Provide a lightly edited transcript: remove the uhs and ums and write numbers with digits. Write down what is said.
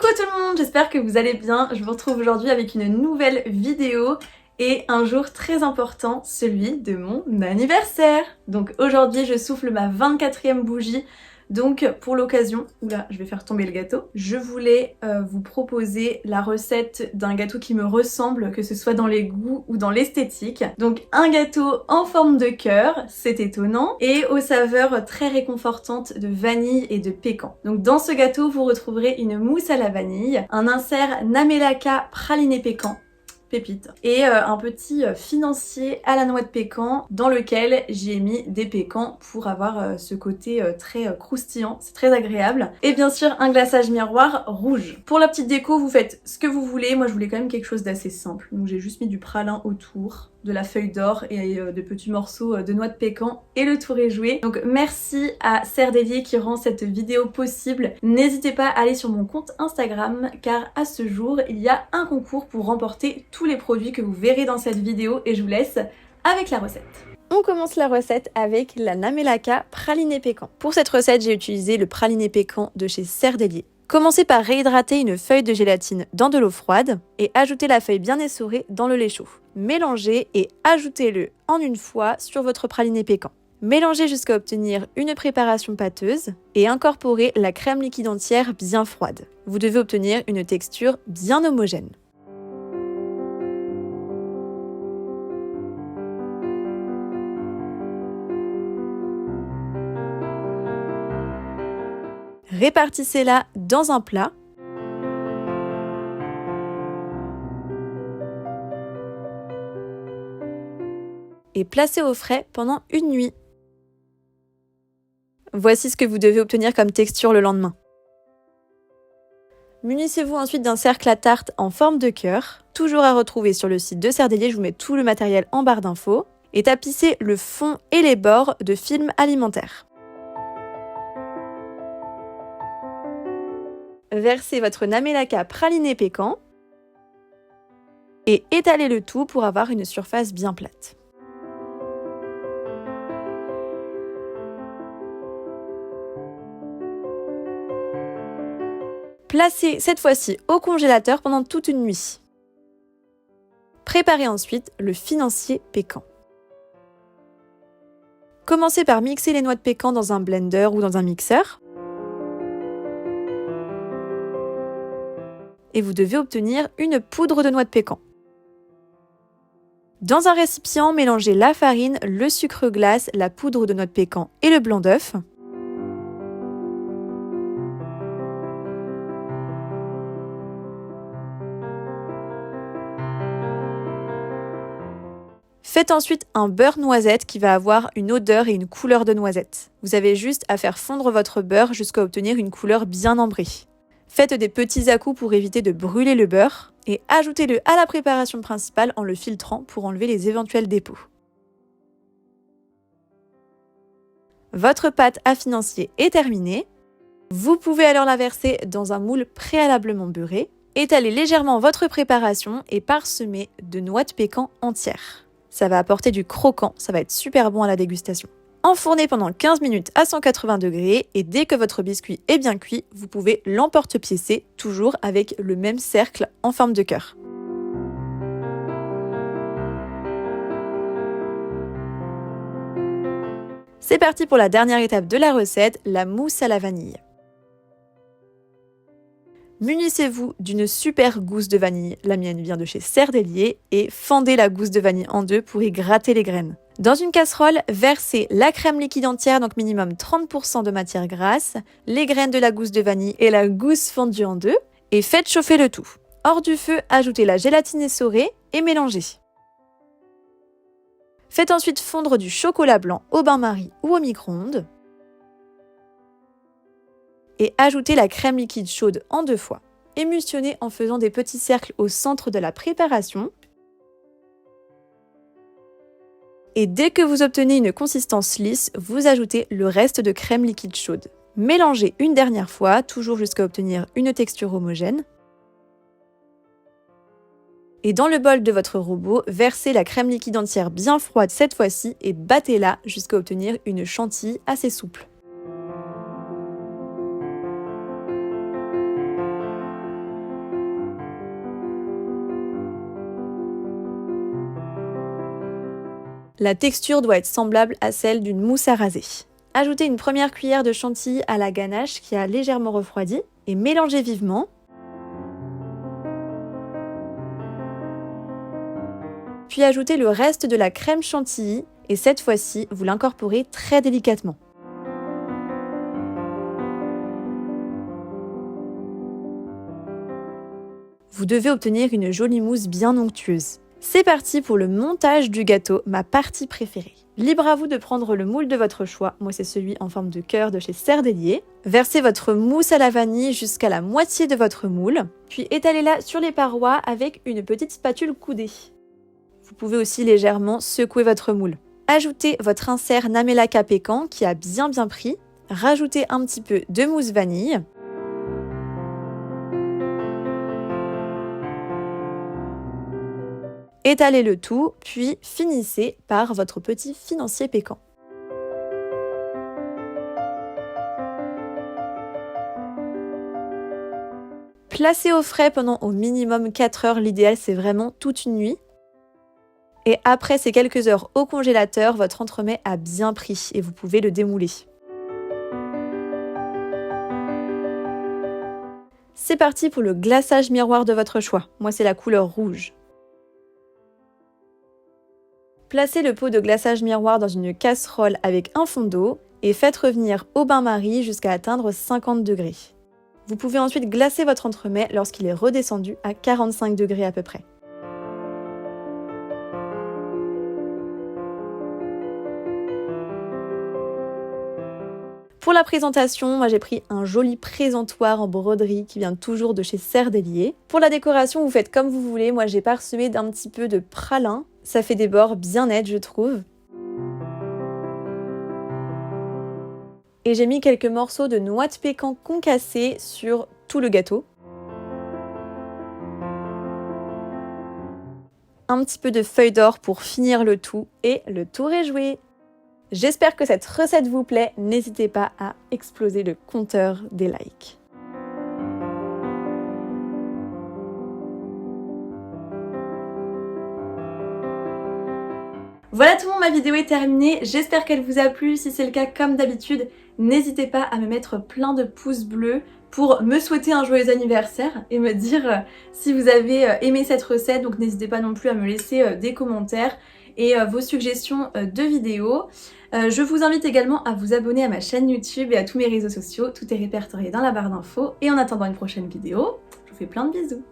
Coucou tout le monde, j'espère que vous allez bien. Je vous retrouve aujourd'hui avec une nouvelle vidéo et un jour très important, celui de mon anniversaire. Donc aujourd'hui je souffle ma 24e bougie. Donc pour l'occasion, oula, je vais faire tomber le gâteau, je voulais vous proposer la recette d'un gâteau qui me ressemble, que ce soit dans les goûts ou dans l'esthétique. Donc un gâteau en forme de cœur, c'est étonnant, et aux saveurs très réconfortantes de vanille et de pécan. Donc dans ce gâteau, vous retrouverez une mousse à la vanille, un insert Namelaka praliné pécan, pépite, et un petit financier à la noix de pécan dans lequel j'ai mis des pécans pour avoir ce côté très croustillant, c'est très agréable. Et bien sûr un glaçage miroir rouge. Pour la petite déco, vous faites ce que vous voulez, moi je voulais quand même quelque chose d'assez simple, donc j'ai juste mis du pralin autour, de la feuille d'or et de petits morceaux de noix de pécan et le tour est joué. Donc merci à Serre Délié qui rend cette vidéo possible. N'hésitez pas à aller sur mon compte Instagram car à ce jour il y a un concours pour remporter tous les produits que vous verrez dans cette vidéo et je vous laisse avec la recette. On commence la recette avec la Namelaka praliné pécan. Pour cette recette, j'ai utilisé le praliné pécan de chez Serre Délié. Commencez par réhydrater une feuille de gélatine dans de l'eau froide et ajoutez la feuille bien essorée dans le lait chaud. Mélangez et ajoutez-le en une fois sur votre praliné pécan. Mélangez jusqu'à obtenir une préparation pâteuse et incorporez la crème liquide entière bien froide. Vous devez obtenir une texture bien homogène. Répartissez-la dans un plat. Et placez au frais pendant une nuit. Voici ce que vous devez obtenir comme texture le lendemain. Munissez-vous ensuite d'un cercle à tarte en forme de cœur, toujours à retrouver sur le site de Serre Délié, je vous mets tout le matériel en barre d'infos, et tapissez le fond et les bords de film alimentaire. Versez votre Namelaka praliné pécan et étalez le tout pour avoir une surface bien plate. Placez cette fois-ci au congélateur pendant toute une nuit. Préparez ensuite le financier pécan. Commencez par mixer les noix de pécan dans un blender ou dans un mixeur. Et vous devez obtenir une poudre de noix de pécan. Dans un récipient, mélangez la farine, le sucre glace, la poudre de noix de pécan et le blanc d'œuf. Faites ensuite un beurre noisette qui va avoir une odeur et une couleur de noisette. Vous avez juste à faire fondre votre beurre jusqu'à obtenir une couleur bien ambrée. Faites des petits à-coups pour éviter de brûler le beurre et ajoutez-le à la préparation principale en le filtrant pour enlever les éventuels dépôts. Votre pâte à financier est terminée. Vous pouvez alors la verser dans un moule préalablement beurré. Étalez légèrement votre préparation et parsemez de noix de pécan entières. Ça va apporter du croquant, ça va être super bon à la dégustation. Enfournez pendant 15 minutes à 180 degrés et dès que votre biscuit est bien cuit, vous pouvez l'emporte-piécer, toujours avec le même cercle en forme de cœur. C'est parti pour la dernière étape de la recette, la mousse à la vanille. Munissez-vous d'une super gousse de vanille, la mienne vient de chez Serre Délié, et fendez la gousse de vanille en deux pour y gratter les graines. Dans une casserole, versez la crème liquide entière, donc minimum 30% de matière grasse, les graines de la gousse de vanille et la gousse fondue en deux, et faites chauffer le tout. Hors du feu, ajoutez la gélatine essorée et mélangez. Faites ensuite fondre du chocolat blanc au bain-marie ou au micro-ondes. Et ajoutez la crème liquide chaude en 2 fois. Émulsionnez en faisant des petits cercles au centre de la préparation. Et dès que vous obtenez une consistance lisse, vous ajoutez le reste de crème liquide chaude. Mélangez une dernière fois, toujours jusqu'à obtenir une texture homogène. Et dans le bol de votre robot, versez la crème liquide entière bien froide cette fois-ci et battez-la jusqu'à obtenir une chantilly assez souple. La texture doit être semblable à celle d'une mousse à raser. Ajoutez une première cuillère de chantilly à la ganache qui a légèrement refroidi et mélangez vivement. Puis ajoutez le reste de la crème chantilly et cette fois-ci, vous l'incorporez très délicatement. Vous devez obtenir une jolie mousse bien onctueuse. C'est parti pour le montage du gâteau, ma partie préférée. Libre à vous de prendre le moule de votre choix, moi c'est celui en forme de cœur de chez Cerdelier. Versez votre mousse à la vanille jusqu'à la moitié de votre moule, puis étalez-la sur les parois avec une petite spatule coudée. Vous pouvez aussi légèrement secouer votre moule. Ajoutez votre insert Namelaka Pécan qui a bien pris. Rajoutez un petit peu de mousse vanille. Étalez le tout, puis finissez par votre petit financier pécan. Placez au frais pendant au minimum 4 heures, l'idéal c'est vraiment toute une nuit. Et après ces quelques heures au congélateur, votre entremets a bien pris et vous pouvez le démouler. C'est parti pour le glaçage miroir de votre choix. Moi c'est la couleur rouge. Placez le pot de glaçage miroir dans une casserole avec un fond d'eau et faites revenir au bain-marie jusqu'à atteindre 50 degrés. Vous pouvez ensuite glacer votre entremets lorsqu'il est redescendu à 45 degrés à peu près. Pour la présentation, moi j'ai pris un joli présentoir en broderie qui vient toujours de chez Cerdelier. Pour la décoration, vous faites comme vous voulez. Moi j'ai parsemé d'un petit peu de pralin. Ça fait des bords bien nets, je trouve. Et j'ai mis quelques morceaux de noix de pécan concassés sur tout le gâteau. Un petit peu de feuille d'or pour finir le tout et le tour est joué. J'espère que cette recette vous plaît, n'hésitez pas à exploser le compteur des likes. Voilà tout le monde, ma vidéo est terminée, j'espère qu'elle vous a plu. Si c'est le cas, comme d'habitude, n'hésitez pas à me mettre plein de pouces bleus pour me souhaiter un joyeux anniversaire et me dire si vous avez aimé cette recette. Donc n'hésitez pas non plus à me laisser des commentaires et vos suggestions de vidéos. Je vous invite également à vous abonner à ma chaîne YouTube et à tous mes réseaux sociaux. Tout est répertorié dans la barre d'infos. Et en attendant une prochaine vidéo, je vous fais plein de bisous.